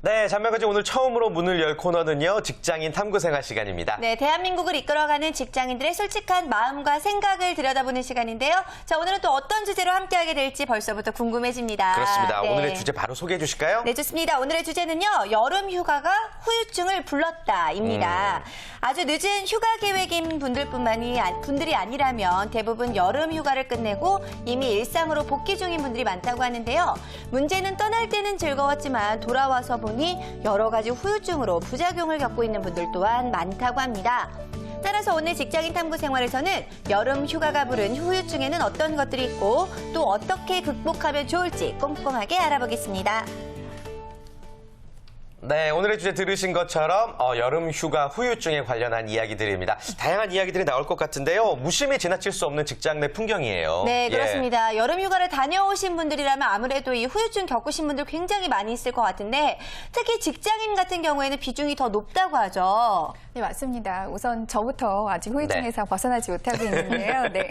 네, 잔명가지 오늘 처음으로 문을 열 코너는요. 직장인 탐구생활 시간입니다. 네, 대한민국을 이끌어가는 직장인들의 솔직한 마음과 생각을 들여다보는 시간인데요. 자, 오늘은 또 어떤 주제로 함께하게 될지 벌써부터 궁금해집니다. 그렇습니다. 네. 오늘의 주제 바로 소개해 주실까요? 네, 좋습니다. 오늘의 주제는요. 여름 휴가가 후유증을 불렀다입니다. 아주 늦은 휴가 계획인 분들이 아니라면 대부분 여름 휴가를 끝내고 이미 일상으로 복귀 중인 분들이 많다고 하는데요. 문제는 떠날 때는 즐거웠지만 돌아와서 보니 여러 가지 후유증으로 부작용을 겪고 있는 분들 또한 많다고 합니다. 따라서 오늘 직장인 탐구 생활에서는 여름 휴가가 부른 후유증에는 어떤 것들이 있고 또 어떻게 극복하면 좋을지 꼼꼼하게 알아보겠습니다. 네, 오늘의 주제 들으신 것처럼 여름 휴가 후유증에 관련한 이야기들입니다. 다양한 이야기들이 나올 것 같은데요. 무심히 지나칠 수 없는 직장 내 풍경이에요. 네, 예. 그렇습니다. 여름 휴가를 다녀오신 분들이라면 아무래도 이 후유증 겪으신 분들 굉장히 많이 있을 것 같은데 특히 직장인 같은 경우에는 비중이 더 높다고 하죠. 네, 맞습니다. 우선 저부터 아직 후유증에서 벗어나지 못하고 있는데요. 네.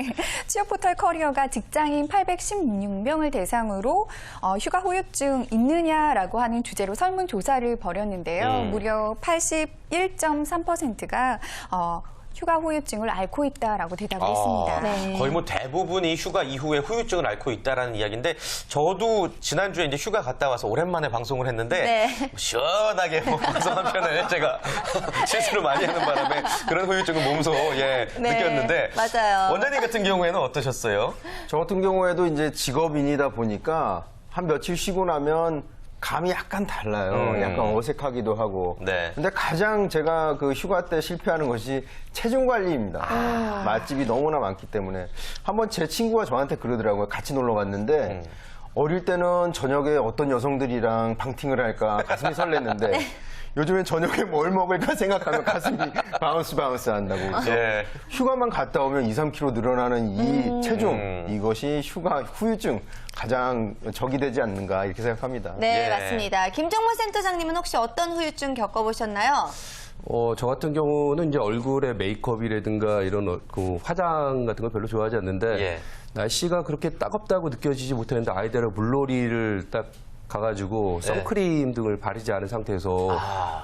취업포털 커리어가 직장인 816명을 대상으로 휴가 후유증 있느냐라고 하는 주제로 설문조사를 벌였는데요. 무려 81.3%가 휴가 후유증을 앓고 있다라고 대답을 했습니다. 네. 거의 뭐 대부분이 휴가 이후에 후유증을 앓고 있다라는 이야기인데 저도 지난주에 이제 휴가 갔다 와서 오랜만에 방송을 했는데 네. 시원하게 방송 한 편을 제가 실수를 많이 하는 바람에 그런 후유증을 몸소 네, 느꼈는데 맞아요. 원장님 같은 경우에는 어떠셨어요? 저 같은 경우에도 이제 직업인이다 보니까 한 며칠 쉬고 나면 감이 약간 달라요. 약간 어색하기도 하고. 네. 근데 가장 제가 그 휴가 때 실패하는 것이 체중 관리입니다. 맛집이 너무나 많기 때문에. 한번 제 친구가 저한테 그러더라고요. 같이 놀러 갔는데 어릴 때는 저녁에 어떤 여성들이랑 방팅을 할까 가슴이 설렜는데 요즘엔 저녁에 뭘 먹을까 생각하면 가슴이 바운스 한다고. 그래서 예. 휴가만 갔다 오면 2, 3kg 늘어나는 이 체중, 이것이 휴가 후유증 가장 적이 되지 않는가 이렇게 생각합니다. 네, 예. 맞습니다. 김정모 센터장님은 혹시 어떤 후유증 겪어보셨나요? 저 같은 경우는 이제 얼굴에 메이크업이라든가 이런 그 화장 같은 거 별로 좋아하지 않는데 예. 날씨가 그렇게 따갑다고 느껴지지 못했는데 아이들하고 물놀이를 딱 가가지고 선크림 등을 바르지 않은 상태에서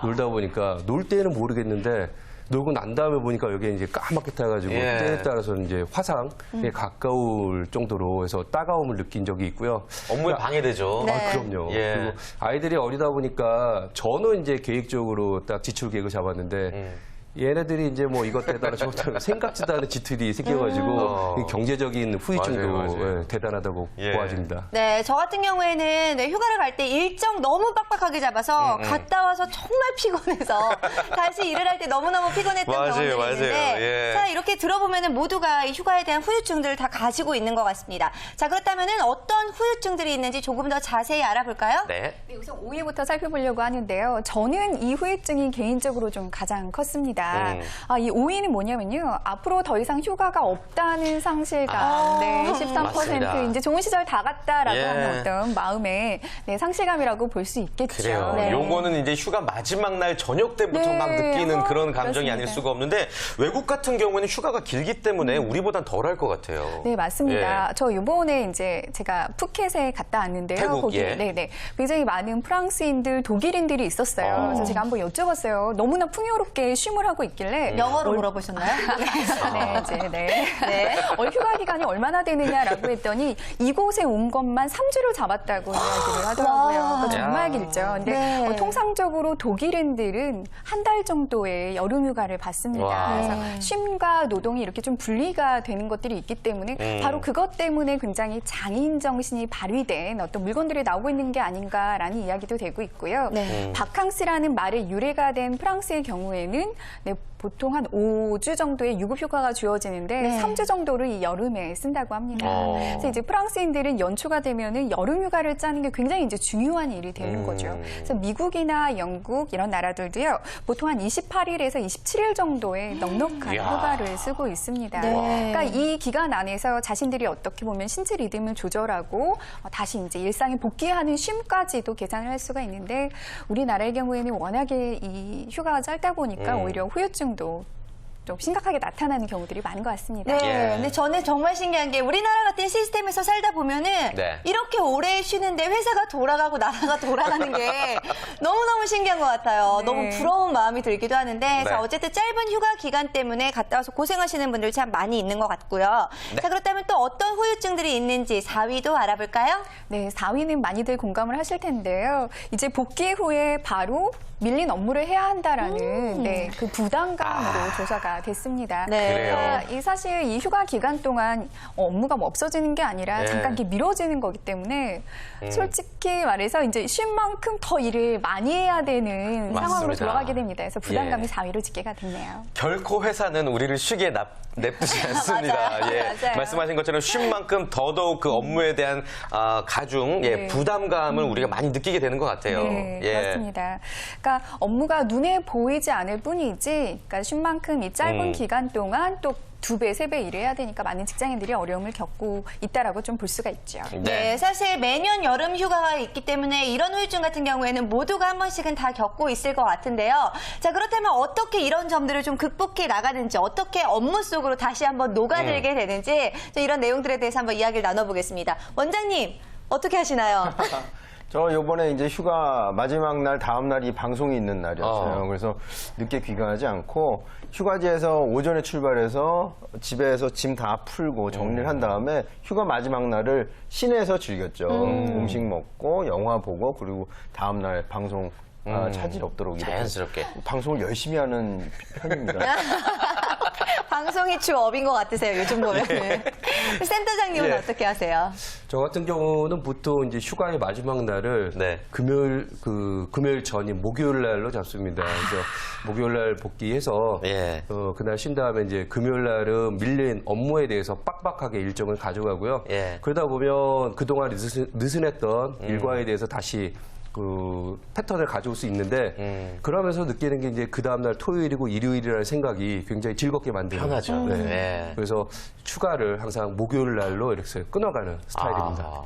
놀다 보니까 놀 때는 모르겠는데 놀고 난 다음에 보니까 여기에 이제 까맣게 타가지고 예. 때에 따라서 이제 화상에 가까울 정도로 해서 따가움을 느낀 적이 있고요. 업무에 방해되죠. 네. 아, 그럼요. 예. 그리고 아이들이 어리다 보니까 저는 이제 계획적으로 딱 지출 계획을 잡았는데 얘네들이 이제 뭐 이것에 따라 생각지도 않은 지출이 생겨가지고 이 경제적인 후유증도 맞아요. 예, 대단하다고 예. 보아집니다. 네, 저 같은 경우에는 휴가를 갈 때 일정 너무 빡빡하게 잡아서 갔다 와서 정말 피곤해서 다시 일을 할 때 너무너무 피곤했던 맞아요, 경험들이 맞아요. 있는데 예. 자, 이렇게 들어보면 모두가 이 휴가에 대한 후유증들을 다 가지고 있는 것 같습니다. 자, 그렇다면 어떤 후유증들이 있는지 조금 더 자세히 알아볼까요? 네. 네, 우선 5위부터 살펴보려고 하는데요. 저는 이 후유증이 개인적으로 좀 가장 컸습니다. 이 5위는 뭐냐면요. 앞으로 더 이상 휴가가 없다는 상실감. 네, 13%. 맞습니다. 이제 좋은 시절 다 갔다라고 예. 하는 어떤 마음의 상실감이라고 볼 수 있겠죠. 그래요. 네. 요거는 이제 휴가 마지막 날 저녁 때부터 네. 막 느끼는 그런 감정이 그렇습니다. 아닐 수가 없는데 외국 같은 경우에는 휴가가 길기 때문에 우리보단 덜할 것 같아요. 네, 맞습니다. 예. 저 이번에 이제 제가 푸켓에 갔다 왔는데요. 태국, 거기 예. 네네 굉장히 많은 프랑스인들, 독일인들이 있었어요. 그래서 제가 한번 여쭤봤어요. 너무나 풍요롭게 쉼을 하고 있길래 영어로 물어보셨나요? 네, 이제 네. 네. 휴가 기간이 얼마나 되느냐라고 했더니 이곳에 온 것만 3주를 잡았다고 이야기를 하더라고요. 그러니까 정말 길죠. 근데 네. 통상적으로 독일인들은 한 달 정도의 여름 휴가를 받습니다. 와. 그래서 쉼과 노동이 이렇게 좀 분리가 되는 것들이 있기 때문에 바로 그것 때문에 굉장히 장인 정신이 발휘된 어떤 물건들이 나오고 있는 게 아닌가라는 이야기도 되고 있고요. 네. 바캉스라는 말의 유래가 된 프랑스의 경우에는 보통 한 5주 정도의 유급 휴가가 주어지는데 네. 3주 정도를 이 여름에 쓴다고 합니다. 그래서 이제 프랑스인들은 연초가 되면은 여름 휴가를 짜는 게 굉장히 이제 중요한 일이 되는 거죠. 그래서 미국이나 영국 이런 나라들도요. 보통 한 28일에서 27일 정도의 넉넉한 이야. 휴가를 쓰고 있습니다. 네. 그러니까 이 기간 안에서 자신들이 어떻게 보면 신체 리듬을 조절하고 다시 이제 일상에 복귀하는 쉼까지도 계산을 할 수가 있는데 우리나라의 경우에는 워낙에 이 휴가가 짧다 보니까 오히려 후유증도 좀 심각하게 나타나는 경우들이 많은 것 같습니다. 네, 예. 근데 저는 정말 신기한 게 우리나라 같은 시스템에서 살다 보면은 네. 이렇게 오래 쉬는데 회사가 돌아가고 나라가 돌아가는 게 너무너무 신기한 것 같아요. 네. 너무 부러운 마음이 들기도 하는데 네. 자, 어쨌든 짧은 휴가 기간 때문에 갔다 와서 고생하시는 분들 참 많이 있는 것 같고요. 네. 자, 그렇다면 또 어떤 후유증들이 있는지 4위도 알아볼까요? 네, 4위는 많이들 공감을 하실 텐데요. 이제 복귀 후에 바로 밀린 업무를 해야 한다라는 네, 그 부담감으로 조사가 됐습니다. 네. 그래요. 이 사실 이 휴가 기간 동안 업무가 뭐 없어지는 게 아니라 네. 잠깐 이렇게 미뤄지는 거기 때문에 솔직히 말해서 이제 쉴 만큼 더 일을 많이 해야 되는 상황으로 맞습니다. 돌아가게 됩니다. 그래서 부담감이 예. 4위로 집계가 됐네요. 결코 회사는 우리를 쉬게 냅두지 않습니다. 맞아요. 예. 맞아요. 말씀하신 것처럼 쉰 만큼 더더욱 그 업무에 대한 가중, 예, 네. 부담감을 우리가 많이 느끼게 되는 것 같아요. 네, 예. 그렇습니다. 그러니까 업무가 눈에 보이지 않을 뿐이지, 그러니까 쉰 만큼 이 짧은 기간 동안 또 2배, 3배 일해야 되니까 많은 직장인들이 어려움을 겪고 있다라고 좀 볼 수가 있죠. 네, 사실 매년 여름 휴가가 있기 때문에 이런 후유증 같은 경우에는 모두가 한 번씩은 다 겪고 있을 것 같은데요. 자, 그렇다면 어떻게 이런 점들을 좀 극복해 나가는지, 어떻게 업무 속으로 다시 한번 녹아들게 되는지 좀 이런 내용들에 대해서 한번 이야기를 나눠보겠습니다. 원장님, 어떻게 하시나요? 저 요번에 이제 휴가 마지막 날 다음 날이 방송이 있는 날이었어요. 그래서 늦게 귀가하지 않고 휴가지에서 오전에 출발해서 집에서 짐 다 풀고 정리를 한 다음에 휴가 마지막 날을 시내에서 즐겼죠. 음식 먹고 영화 보고 그리고 다음 날 방송 차질 없도록 이렇게 자연스럽게. 방송을 열심히 하는 편입니다. 방송이 주 업인 것 같으세요, 요즘 보면은. 센터장님은 예. 어떻게 하세요? 저 같은 경우는 보통 이제 휴가의 마지막 날을 네. 금요일 전인 목요일 날로 잡습니다. 그래서 목요일 날 복귀해서 예. 그날 쉰 다음에 이제 금요일 날은 밀린 업무에 대해서 빡빡하게 일정을 가져가고요. 예. 그러다 보면 그동안 느슨했던 일과에 대해서 다시 그 패턴을 가져올 수 있는데 그러면서 느끼는 게 이제 그 다음날 토요일이고 일요일이라는 생각이 굉장히 즐겁게 만드는 편하죠. 네. 네. 그래서 휴가를 항상 목요일 날로 이렇게 끊어가는 스타일입니다. 아,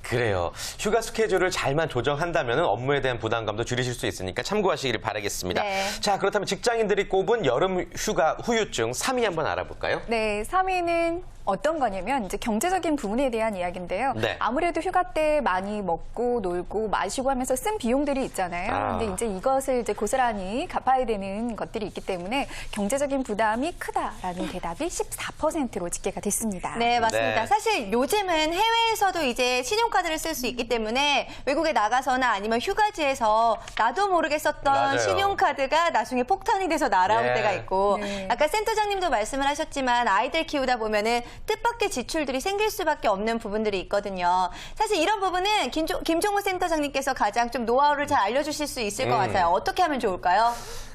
그래요. 휴가 스케줄을 잘만 조정한다면 업무에 대한 부담감도 줄이실 수 있으니까 참고하시길 바라겠습니다. 네. 자, 그렇다면 직장인들이 꼽은 여름 휴가 후유증 3위 한번 알아볼까요? 네, 3위는 어떤 거냐면 이제 경제적인 부분에 대한 이야기인데요. 네. 아무래도 휴가 때 많이 먹고 놀고 마시고 하면서 쓴 비용들이 있잖아요. 근데 이제 이것을 이제 고스란히 갚아야 되는 것들이 있기 때문에 경제적인 부담이 크다라는 대답이 14%로 집계가 됐습니다. 네, 맞습니다. 네. 사실 요즘은 해외에서도 이제 신용카드를 쓸 수 있기 때문에 외국에 나가서나 아니면 휴가지에서 나도 모르게 썼던 맞아요. 신용카드가 나중에 폭탄이 돼서 날아올 네. 때가 있고 네. 아까 센터장님도 말씀을 하셨지만 아이들 키우다 보면은 뜻밖의 지출들이 생길 수밖에 없는 부분들이 있거든요. 사실 이런 부분은 김종호 센터장님께서 가장 좀 노하우를 잘 알려주실 수 있을 것 같아요. 어떻게 하면 좋을까요?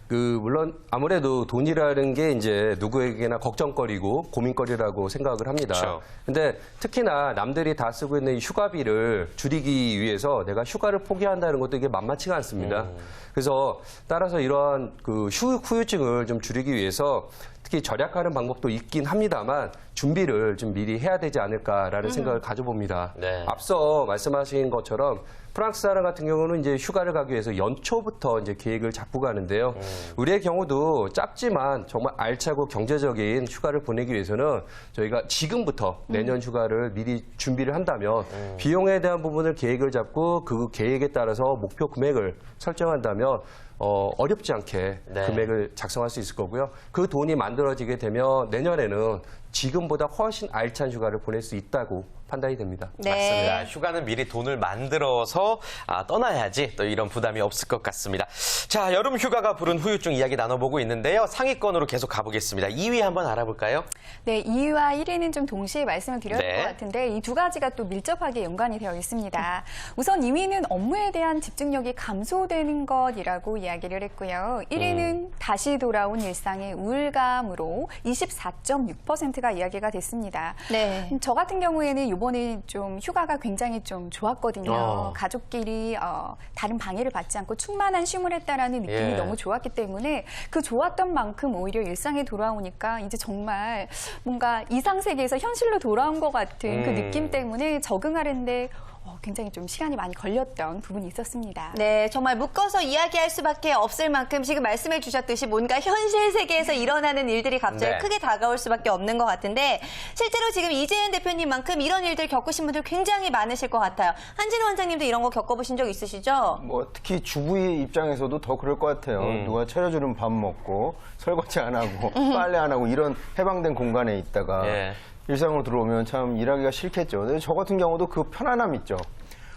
물론 아무래도 돈이라는 게 이제 누구에게나 걱정거리고 고민거리라고 생각을 합니다. 그렇죠. 근데 특히나 남들이 다 쓰고 있는 이 휴가비를 줄이기 위해서 내가 휴가를 포기한다는 것도 이게 만만치가 않습니다. 그래서 따라서 이러한 그 후유증을 좀 줄이기 위해서 특히 절약하는 방법도 있긴 합니다만 준비를 좀 미리 해야 되지 않을까라는 생각을 가져봅니다. 네. 앞서 말씀하신 것처럼 프랑스 사람 같은 경우는 이제 휴가를 가기 위해서 연초부터 이제 계획을 잡고 가는데요. 우리의 경우도 짧지만 정말 알차고 경제적인 휴가를 보내기 위해서는 저희가 지금부터 내년 휴가를 미리 준비를 한다면 비용에 대한 부분을 계획을 잡고 그 계획에 따라서 목표 금액을 설정한다면 어렵지 않게 네. 금액을 작성할 수 있을 거고요. 그 돈이 만들어지게 되면 내년에는 지금보다 훨씬 알찬 휴가를 보낼 수 있다고 판단이 됩니다. 네. 맞습니다. 휴가는 미리 돈을 만들어서 떠나야지 또 이런 부담이 없을 것 같습니다. 자, 여름 휴가가 부른 후유증 이야기 나눠보고 있는데요. 상위권으로 계속 가보겠습니다. 2위 한번 알아볼까요? 네, 2위와 1위는 좀 동시에 말씀을 드려야 될 네. 것 같은데 이 두 가지가 또 밀접하게 연관이 되어 있습니다. 우선 2위는 업무에 대한 집중력이 감소되는 것이라고 이야기를 했고요. 1위는 다시 돌아온 일상의 우울감으로 24.6%가 이야기가 됐습니다. 네. 저 같은 경우에는 이번에 좀 휴가가 굉장히 좀 좋았거든요. 어. 가족끼리 다른 방해를 받지 않고 충만한 쉼을 했다라는 느낌이 예. 너무 좋았기 때문에 그 좋았던 만큼 오히려 일상에 돌아오니까 이제 정말 뭔가 이상 세계에서 현실로 돌아온 것 같은 그 느낌 때문에 적응하는데 굉장히 좀 시간이 많이 걸렸던 부분이 있었습니다. 네, 정말 묶어서 이야기할 수밖에 없을 만큼 지금 말씀해 주셨듯이 뭔가 현실 세계에서 일어나는 일들이 갑자기 네. 크게 다가올 수밖에 없는 것 같은데 실제로 지금 이재현 대표님만큼 이런 일들 겪으신 분들 굉장히 많으실 것 같아요. 한진호 원장님도 이런 거 겪어보신 적 있으시죠? 뭐 특히 주부의 입장에서도 더 그럴 것 같아요. 누가 차려주는 밥 먹고 설거지 안 하고 빨래 안 하고 이런 해방된 공간에 있다가 예. 일상으로 들어오면 참 일하기가 싫겠죠. 근데 저 같은 경우도 그 편안함 있죠.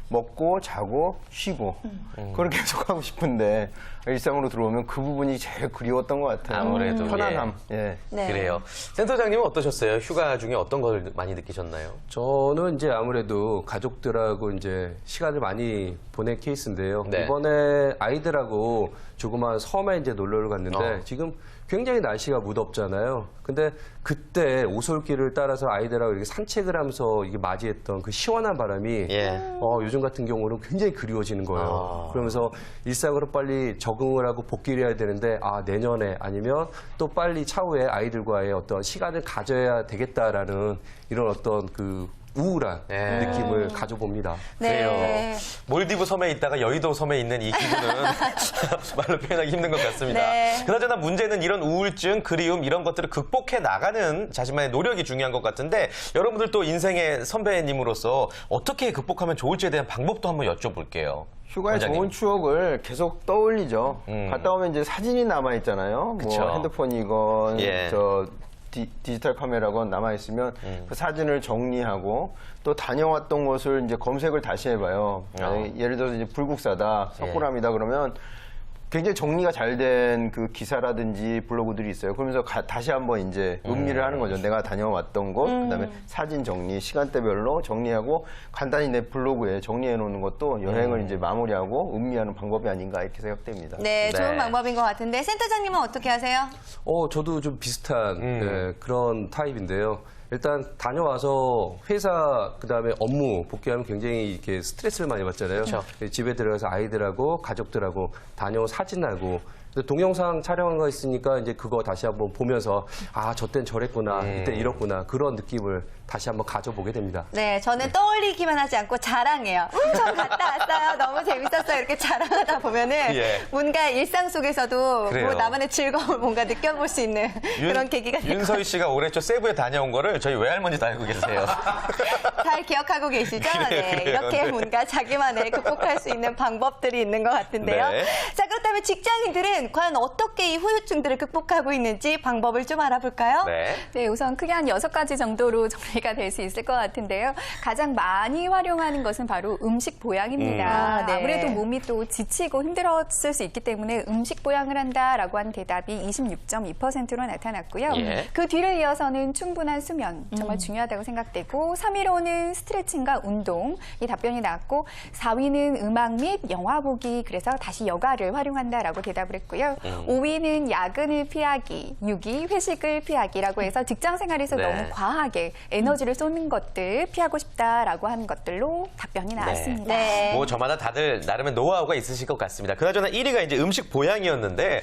먹고 자고 쉬고 그걸 계속 하고 싶은데 일상으로 들어오면 그 부분이 제일 그리웠던 것 같아요. 아무래도, 편안함. 예. 네. 그래요. 센터장님은 어떠셨어요? 휴가 중에 어떤 걸 많이 느끼셨나요? 저는 이제 아무래도 가족들하고 이제 시간을 많이 보낸 케이스인데요. 네. 이번에 아이들하고 조그만 섬에 이제 놀러를 갔는데 지금 굉장히 날씨가 무덥잖아요. 근데 그때 오솔길을 따라서 아이들하고 이렇게 산책을 하면서 이게 맞이했던 그 시원한 바람이 예. 요즘 같은 경우는 굉장히 그리워지는 거예요. 그러면서 일상으로 빨리 적응을 하고 복귀를 해야 되는데 내년에 아니면 또 빨리 차후에 아이들과의 어떤 시간을 가져야 되겠다라는 이런 어떤 그 우울한 네. 느낌을 가져봅니다. 그래요. 네. 몰디브 섬에 있다가 여의도 섬에 있는 이 기분은 말로 표현하기 힘든 것 같습니다. 네. 그나저나 문제는 이런 우울증, 그리움 이런 것들을 극복해 나가는 자신만의 노력이 중요한 것 같은데 여러분들 또 인생의 선배님으로서 어떻게 극복하면 좋을지에 대한 방법도 한번 여쭤볼게요. 휴가의 원장님. 좋은 추억을 계속 떠올리죠. 갔다 오면 이제 사진이 남아 있잖아요. 그쵸. 뭐 핸드폰이건 예. 디지털 카메라건 남아 있으면 그 사진을 정리하고 또 다녀왔던 곳을 이제 검색을 다시 해봐요. 예를 들어서 이제 불국사다, 석굴암이다 그러면 굉장히 정리가 잘 된 그 기사라든지 블로그들이 있어요. 그러면서 다시 한번 이제 음미를 하는 거죠. 내가 다녀왔던 곳, 그다음에 사진 정리, 시간대별로 정리하고 간단히 내 블로그에 정리해 놓는 것도 여행을 이제 마무리하고 음미하는 방법이 아닌가 이렇게 생각됩니다. 네, 좋은 네. 방법인 것 같은데 센터장님은 어떻게 하세요? 저도 좀 비슷한 그런 타입인데요. 일단 다녀와서 회사 그다음에 업무 복귀하면 굉장히 이렇게 스트레스를 많이 받잖아요. 집에 들어가서 아이들하고 가족들하고 다녀온 사진하고 동영상 촬영한 거 있으니까 이제 그거 다시 한번 보면서 저 땐 저랬구나, 이때 이렇구나 그런 느낌을 다시 한번 가져보게 됩니다. 네, 저는 떠올리기만 하지 않고 자랑해요. 저 갔다 왔어요. 너무 재밌었어요. 이렇게 자랑하다 보면은 예. 뭔가 일상 속에서도 그래요. 뭐 나만의 즐거움을 뭔가 느껴볼 수 있는 그런 계기가 될 것 윤서희 씨가 올해 초 세부에 다녀온 거를 저희 외할머니도 알고 계세요. 잘 기억하고 계시죠? 그래요, 네, 그래요. 이렇게 네. 뭔가 자기만의 극복할 수 있는 방법들이 있는 것 같은데요. 네. 자, 그렇다면 직장인들은 과연 어떻게 이 후유증들을 극복하고 있는지 방법을 좀 알아볼까요? 네. 네, 우선 크게 한 6가지 정도로 정리가 될 수 있을 것 같은데요. 가장 많이 활용하는 것은 바로 음식 보양입니다. 네. 아무래도 몸이 또 지치고 힘들었을 수 있기 때문에 음식 보양을 한다라고 한 대답이 26.2%로 나타났고요. 예. 그 뒤를 이어서는 충분한 수면, 정말 중요하다고 생각되고 3위로는 스트레칭과 운동, 이 답변이 나왔고 4위는 음악 및 영화 보기, 그래서 다시 여가를 활용한다라고 대답을 했고요. 5위는 야근을 피하기, 6위 회식을 피하기라고 해서 직장 생활에서 네. 너무 과하게 에너지를 쏟는 것들 피하고 싶다라고 하는 것들로 답변이 나왔습니다. 네. 뭐 저마다 다들 나름의 노하우가 있으실 것 같습니다. 그나저나 1위가 이제 음식 보양이었는데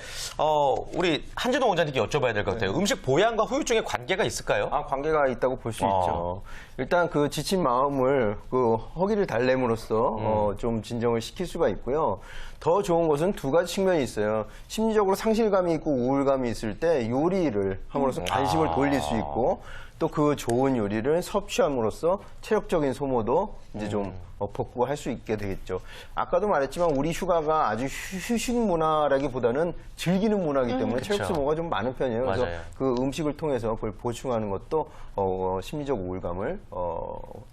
우리 한진호 원장님께 여쭤봐야 될 것 같아요. 음식 보양과 후유증의 관계가 있을까요? 관계가 있다고 볼 수 있죠. 일단 그 지친 마음을 그 허기를 달램으로써 좀 진정을 시킬 수가 있고요. 더 좋은 것은 두 가지 측면이 있어요. 심리적으로 상실감이 있고 우울감이 있을 때 요리를 함으로써 관심을 돌릴 수 있고 또 그 좋은 요리를 섭취함으로써 체력적인 소모도 이제 좀 복구할 수 있게 되겠죠. 아까도 말했지만 우리 휴가가 아주 휴식 문화라기보다는 즐기는 문화이기 때문에 체력 소모가 좀 많은 편이에요. 그래서 맞아요. 그 음식을 통해서 그걸 보충하는 것도 심리적 우울감을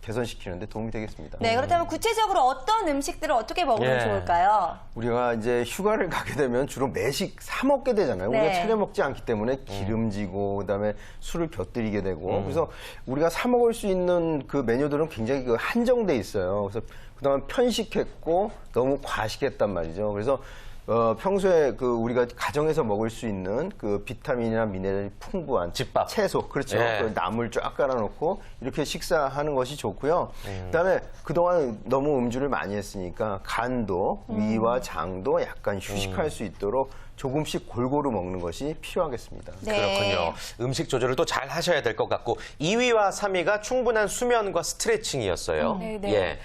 개선시키는 데 도움이 되겠습니다. 네, 그렇다면 구체적으로 어떤 음식들을 어떻게 먹으면 예. 좋을까요? 우리가 이제 휴가를 가게 되면 주로 매식 사 먹게 되잖아요. 네. 우리가 차려 먹지 않기 때문에 기름지고 그다음에 술을 곁들이게 되고 그래서 우리가 사 먹을 수 있는 그 메뉴들은 굉장히 그 한정돼 있어요. 그래서 그동안 편식했고 너무 과식했단 말이죠. 그래서 평소에 그 우리가 가정에서 먹을 수 있는 그 비타민이나 미네랄이 풍부한 집밥. 채소, 그렇죠. 예. 그 나물 쫙 깔아놓고 이렇게 식사하는 것이 좋고요. 그다음에 그동안 너무 음주를 많이 했으니까 간도 위와 장도 약간 휴식할 수 있도록 조금씩 골고루 먹는 것이 필요하겠습니다. 네. 그렇군요. 음식 조절을 또 잘 하셔야 될 것 같고 2위와 3위가 충분한 수면과 스트레칭이었어요. 네. 예.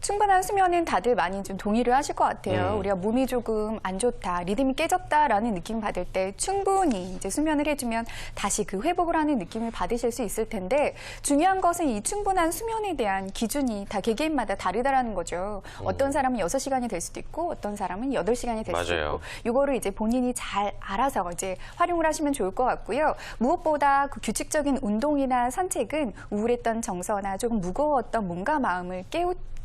충분한 수면은 다들 많이 좀 동의를 하실 것 같아요. 우리가 몸이 조금 안 좋다, 리듬이 깨졌다라는 느낌을 받을 때 충분히 이제 수면을 해주면 다시 그 회복을 하는 느낌을 받으실 수 있을 텐데 중요한 것은 이 충분한 수면에 대한 기준이 다 개개인마다 다르다라는 거죠. 어떤 사람은 6시간이 될 수도 있고 어떤 사람은 8시간이 될 수도 맞아요. 있고 이거를 이제 본인이 잘 알아서 이제 활용을 하시면 좋을 것 같고요. 무엇보다 그 규칙적인 운동이나 산책은 우울했던 정서나 조금 무거웠던 몸과 마음을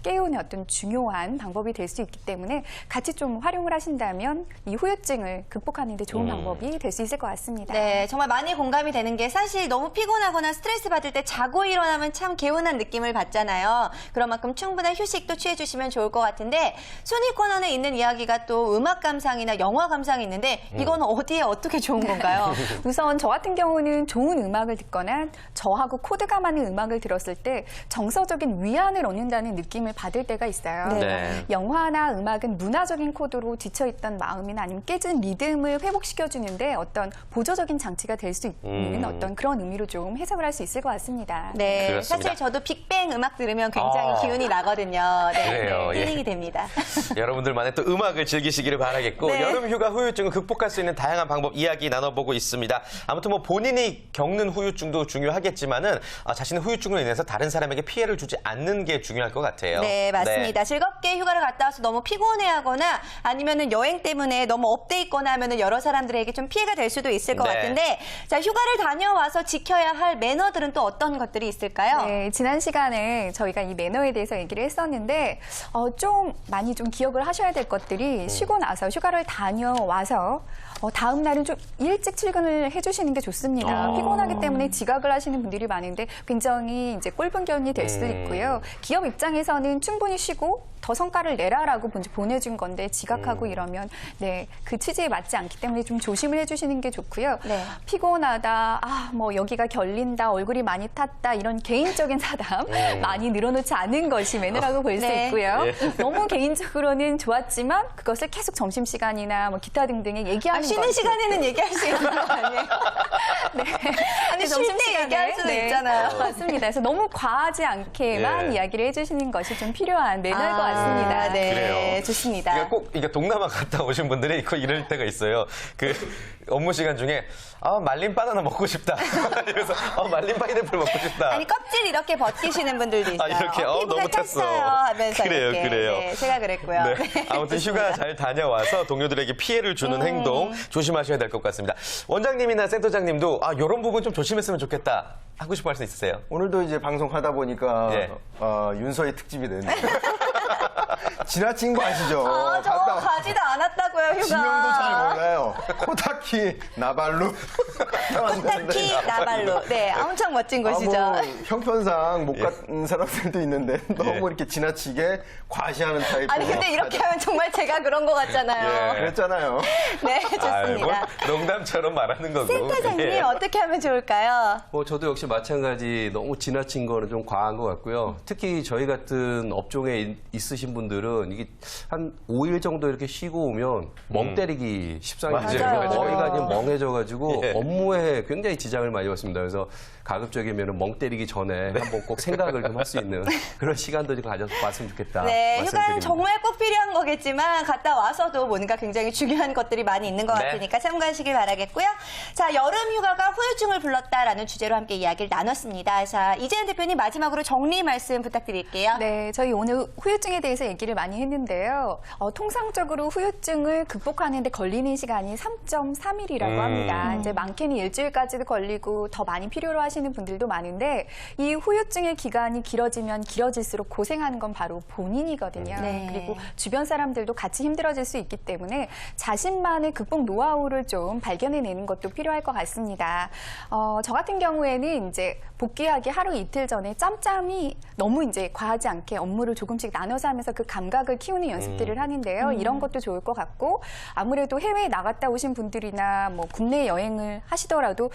깨우는 어떤 중요한 방법이 될 수 있기 때문에 같이 좀 활용을 하신다면 이 후유증을 극복하는 데 좋은 방법이 될 수 있을 것 같습니다. 네, 정말 많이 공감이 되는 게 사실 너무 피곤하거나 스트레스 받을 때 자고 일어나면 참 개운한 느낌을 받잖아요. 그런 만큼 충분한 휴식도 취해주시면 좋을 것 같은데 순위 코너에 있는 이야기가 또 음악 감상이나 영화 감상이 있는데 이건 어디에 어떻게 좋은 건가요? 우선 저 같은 경우는 좋은 음악을 듣거나 저하고 코드가 맞는 음악을 들었을 때 정서적인 위안을 얻는다는 느낌을 받을 때가 있어요. 네. 영화나 음악은 문화적인 코드로 지쳐있던 마음이나 아니면 깨진 리듬을 회복시켜주는데 어떤 보조적인 장치가 될 수 있는 어떤 그런 의미로 좀 해석을 할 수 있을 것 같습니다. 네, 그렇습니다. 사실 저도 빅뱅 음악 들으면 굉장히 기운이 나거든요. 네, 그래요, 예. 힐링이 됩니다. 여러분들만의 또 음악을 즐기시기를 바라겠고 네. 여름 휴가 후유증을 극복할 수 있는 다양한 방법 이야기 나눠보고 있습니다. 아무튼 뭐 본인이 겪는 후유증도 중요하겠지만은 자신의 후유증으로 인해서 다른 사람에게 피해를 주지 않는 게 중요할 것 같아요. 네, 맞습니다. 즐겁게 휴가를 갔다 와서 너무 피곤해하거나 아니면은 여행 때문에 너무 업돼 있거나 하면은 여러 사람들에게 좀 피해가 될 수도 있을 것 네. 같은데 자, 휴가를 다녀와서 지켜야 할 매너들은 또 어떤 것들이 있을까요? 네, 지난 시간에 저희가 이 매너에 대해서 얘기를 했었는데 좀 많이 좀 기억을 하셔야 될 것들이 쉬고 나서 휴가를 다녀와서 다음 날은 좀 일찍 출근을 해주시는 게 좋습니다. 피곤하기 때문에 지각을 하시는 분들이 많은데 굉장히 이제 꼴분견이 될 수도 있고요. 기업 입장에서는 충분히 쉬고 더 성과를 내라라고 보내준 건데 지각하고 이러면 네, 그 취지에 맞지 않기 때문에 좀 조심을 해주시는 게 좋고요. 네. 피곤하다, 뭐 여기가 결린다, 얼굴이 많이 탔다 이런 개인적인 사담 많이 늘어놓지 않은 것이 매너라고 볼 수 네. 있고요. 너무 개인적으로는 좋았지만 그것을 계속 점심시간이나 뭐 기타 등등에 얘기하는 쉬는 것. 시간에는 얘기할 수 있는 거 아니에요? 네. 아니, 쉴 때 얘기할 수도 있잖아요. 맞습니다. 그래서 너무 과하지 않게만 예. 이야기를 해주시는 것이 좀 필요한 매너일 것 같습니다. 네, 그래요. 좋습니다. 그러니까 꼭 이게 동남아 갔다 오신 분들이 꼭 이럴 때가 있어요. 그 업무 시간 중에 말린 바나나 먹고 싶다. 이래서 말린 파인애플 먹고 싶다. 아니 껍질 이렇게 벗기시는 분들도 있어요. 이렇게 피부가 너무 탔어. 탔어요 하면서 그래요, 이렇게. 그래요. 네, 제가 그랬고요. 네. 네, 아무튼 휴가 좋습니다. 잘 다녀와서 동료들에게 피해를 주는 행동 조심하셔야 될 것 같습니다. 원장님이나 센터장님도 이런 부분 좀 조심했으면 좋겠다 하고 싶어 할 수 있으세요? 오늘도 이제 방송하다 보니까 예. 윤서희 특집이 됐네요. 지나친 거 아시죠? 저 가지도 않았다고요, 휴가. 지명도 잘 몰라요. 코타키 나발루. 코타키 나발루. 네, 엄청 멋진 곳이죠. 뭐 형편상 못 간 사람들도 있는데 너무 이렇게 지나치게 과시하는 타입. 아니 근데 이렇게 하면 정말 제가 그런 것 같잖아요. 예. 그랬잖아요. 네, 좋습니다. 농담처럼 말하는 거고. 센터장님 예. 어떻게 하면 좋을까요? 뭐 저도 역시 마찬가지 너무 지나친 거는 좀 과한 것 같고요. 특히 저희 같은 업종에 있으신 분들은 이게 한 5일 정도 이렇게 쉬고 오면 멍 때리기 십상이죠. 맞아요. 머리가 이제 멍해져가지고 예. 업무에 굉장히 지장을 많이 받습니다. 그래서 가급적이면 멍 때리기 전에 한번 꼭 생각을 좀 할 수 있는 그런 시간도 좀 가져봤으면 좋겠다. 네, 휴가는 말씀드립니다. 정말 꼭 필요한 거겠지만 갔다 와서도 뭔가 굉장히 중요한 것들이 많이 있는 것 네. 같으니까 참고하시길 바라겠고요. 자, 여름 휴가가 후유증을 불렀다라는 주제로 함께 이야기를 나눴습니다. 자, 이재현 대표님 마지막으로 정리 말씀 부탁드릴게요. 네, 저희 오늘 후유증에 대해서 얘기를 많이 했는데요. 통상적으로 후유증을 극복하는 데 걸리는 시간이 3.3일이라고 합니다. 이제 많게는 일주일까지도 걸리고 더 많이 필요로 하시는 분들도 많은데 이 후유증의 기간이 길어지면 길어질수록 고생하는 건 바로 본인이거든요. 네. 그리고 주변 사람들도 같이 힘들어질 수 있기 때문에 자신만의 극복 노하우를 좀 발견해내는 것도 필요할 것 같습니다. 저 같은 경우에는 이제 복귀하기 하루 이틀 전에 짬짬이 너무 이제 과하지 않게 업무를 조금씩 나눠서 하면서 그 감각을 키우는 연습들을 하는데요. 이런 것도 좋을 것 같고 같고 아무래도 해외에 나갔다 오신 분들이나 뭐 국내 여행을 하시더라도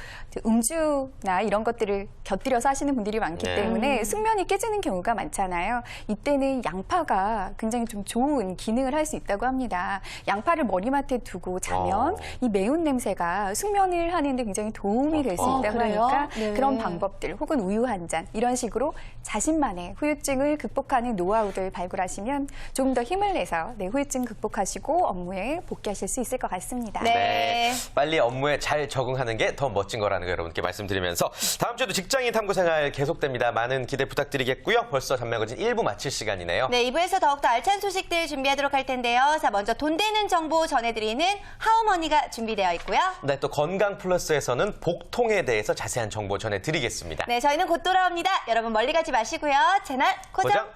음주나 이런 것들을 곁들여서 하시는 분들이 많기 네. 때문에 숙면이 깨지는 경우가 많잖아요. 이때는 양파가 굉장히 좀 좋은 기능을 할 수 있다고 합니다. 양파를 머리맡에 두고 자면 이 매운 냄새가 숙면을 하는데 굉장히 도움이 될 수 있다고 그래요? 하니까 네. 그런 방법들 혹은 우유 한 잔 이런 식으로 자신만의 후유증을 극복하는 노하우들 발굴하시면 조금 더 힘을 내서 네, 후유증 극복하시고 업무에 복귀하실 수 있을 것 같습니다. 네. 빨리 업무에 잘 적응하는 게 더 멋진 거라는 거 여러분께 말씀드리면서 다음 주에도 직장인 탐구 생활 계속됩니다. 많은 기대 부탁드리겠고요. 벌써 전매거진 1부 마칠 시간이네요. 네, 2부에서 더욱더 알찬 소식들 준비하도록 할 텐데요. 자, 먼저 돈 되는 정보 전해드리는 하우머니가 준비되어 있고요. 네, 또 건강 플러스에서는 복통에 대해서 자세한 정보 전해드리겠습니다. 네, 저희는 곧 돌아옵니다. 여러분 멀리 가지 마시고요. 채널 고정. 고정.